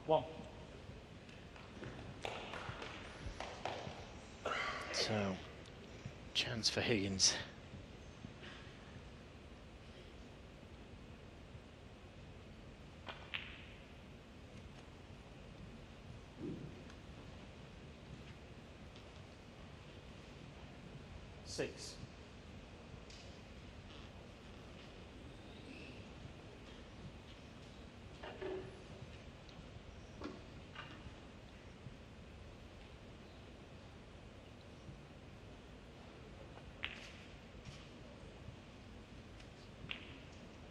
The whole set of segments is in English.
1. So, chance for Higgins. Six.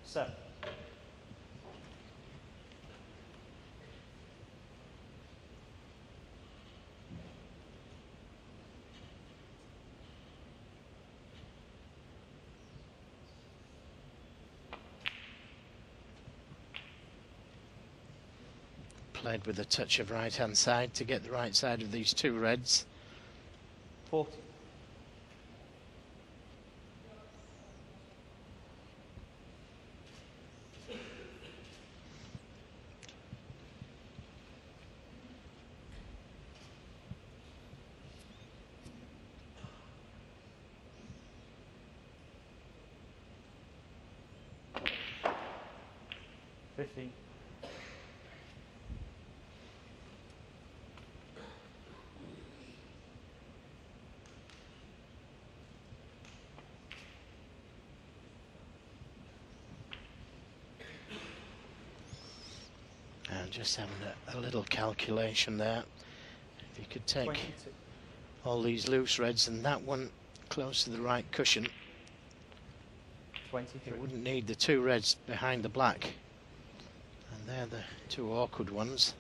Seven. Played with a touch of right-hand side to get the right side of these two reds. 40. $50. And just having a little calculation there. If you could take 22. all these loose reds and that one close to the right cushion, 23. you wouldn't need the two reds behind the black. And they're the two awkward ones.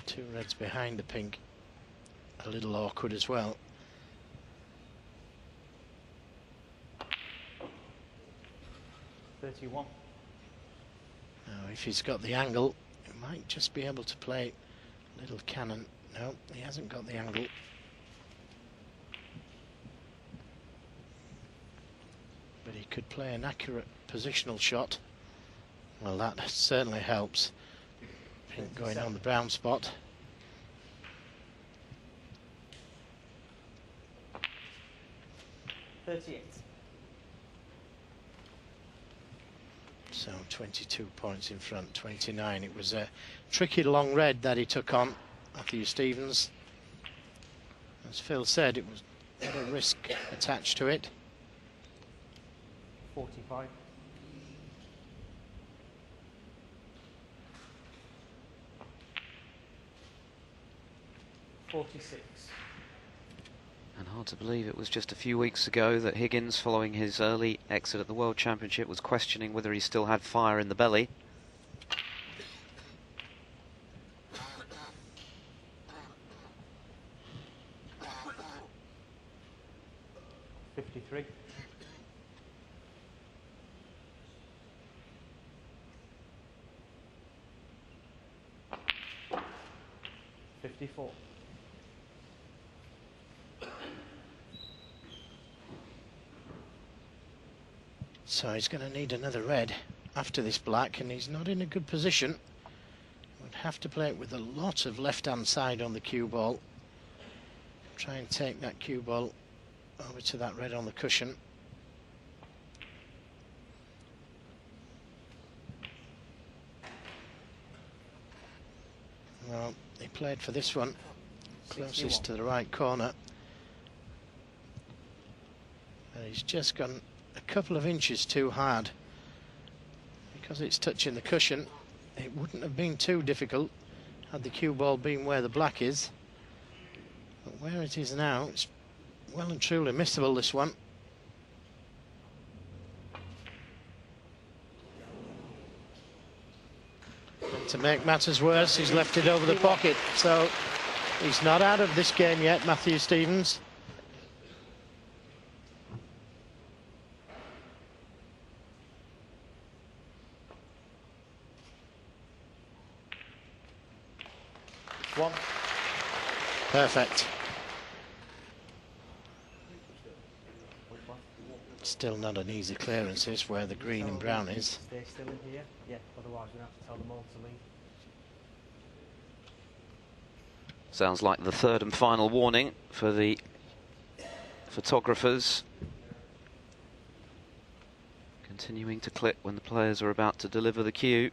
Two reds behind the pink, a little awkward as well. $31. Now if he's got the angle, he might just be able to play a little cannon. No, he hasn't got the angle. But he could play an accurate positional shot. Well, that certainly helps. Pink going on the brown spot. $38. So 22 points in front, 29. It was a tricky long red that he took on, Matthew Stevens. As Phil said, it was a lot of risk attached to it. 45. $46. And hard to believe it was just a few weeks ago that Higgins, following his early exit at the World Championship, was questioning whether he still had fire in the belly. $53. $54. So he's going to need another red after this black, and he's not in a good position. Would have to play it with a lot of left-hand side on the cue ball. Try and take that cue ball over to that red on the cushion. Well, he played for this one closest 61. to the right corner. And he's just gone a couple of inches too hard. Because it's touching the cushion, it wouldn't have been too difficult had the cue ball been where the black is. But where it is now, it's well and truly missable, this one. And to make matters worse, he's left it over the pocket, so he's not out of this game yet, Matthew Stevens. 1. Perfect. Still not an easy clearance is where the green and brown is. Stay still in here. Yeah, otherwise we're going to have to tell them all to leave. Sounds like the third and final warning for the photographers. Continuing to click when the players are about to deliver the cue.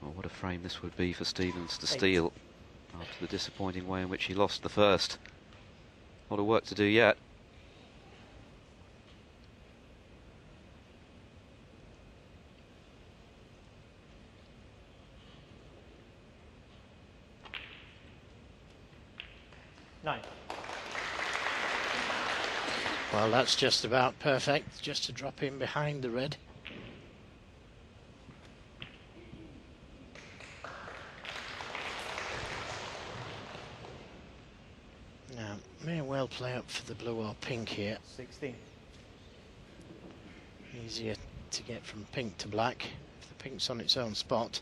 Oh, what a frame this would be for Stevens to steal after the disappointing way in which he lost the first. A lot of work to do yet. Well, that's just about perfect, just to drop in behind the red. Now, may well play up for the blue or pink here. 16. Easier to get from pink to black if the pink's on its own spot.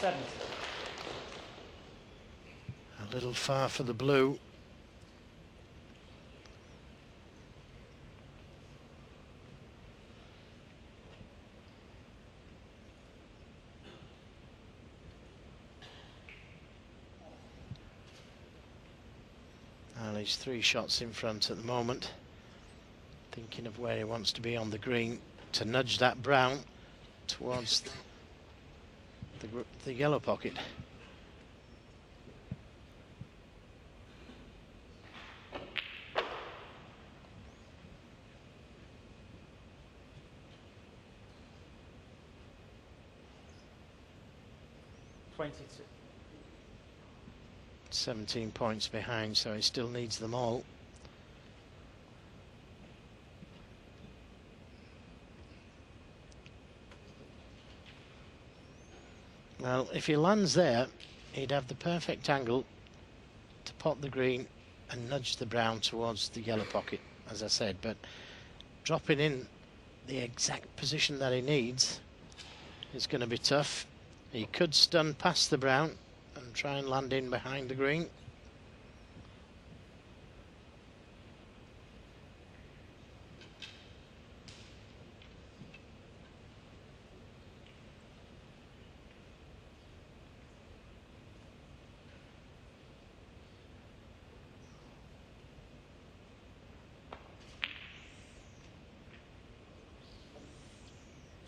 A little far for the blue. Well, he's 3 shots in front at the moment. Thinking of where he wants to be on the green to nudge that brown towards the yellow pocket. $22. 17 points behind, so he still needs them all. Well, if he lands there, he'd have the perfect angle to pot the green and nudge the brown towards the yellow pocket, as I said, but dropping in the exact position that he needs is going to be tough. He could stun past the brown and try and land in behind the green.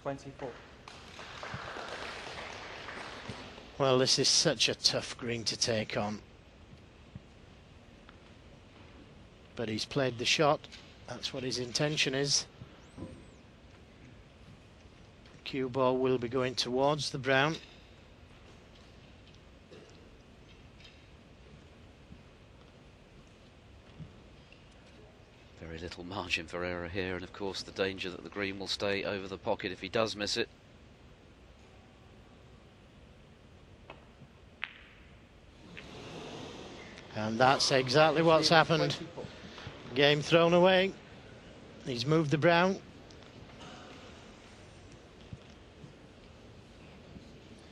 $24. Well, this is such a tough green to take on. But he's played the shot. That's what his intention is. Cue ball will be going towards the brown. Very little margin for error here, and of course the danger that the green will stay over the pocket if he does miss it. And that's exactly what's happened. Game thrown away. He's moved the brown.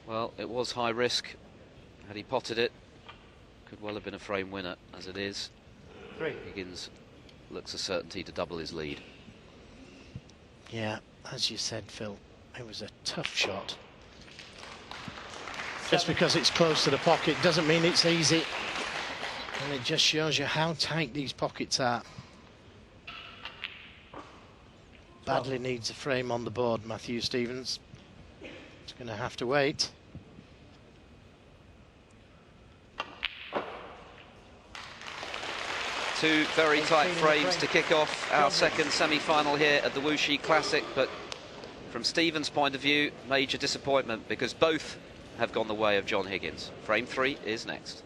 Well, it was high risk. Had he potted it, could well have been a frame winner. As it is, 3. Higgins looks a certainty to double his lead. Yeah, as you said, Phil, it was a tough shot. Just because it's close to the pocket doesn't mean it's easy. And it just shows you how tight these pockets are. Badly needs a frame on the board, Matthew Stevens. It's going to have to wait. Two very tight frames to kick off our second semi-final here at the Wuxi Classic, but from Stevens' point of view, major disappointment because both have gone the way of John Higgins. Frame 3 is next.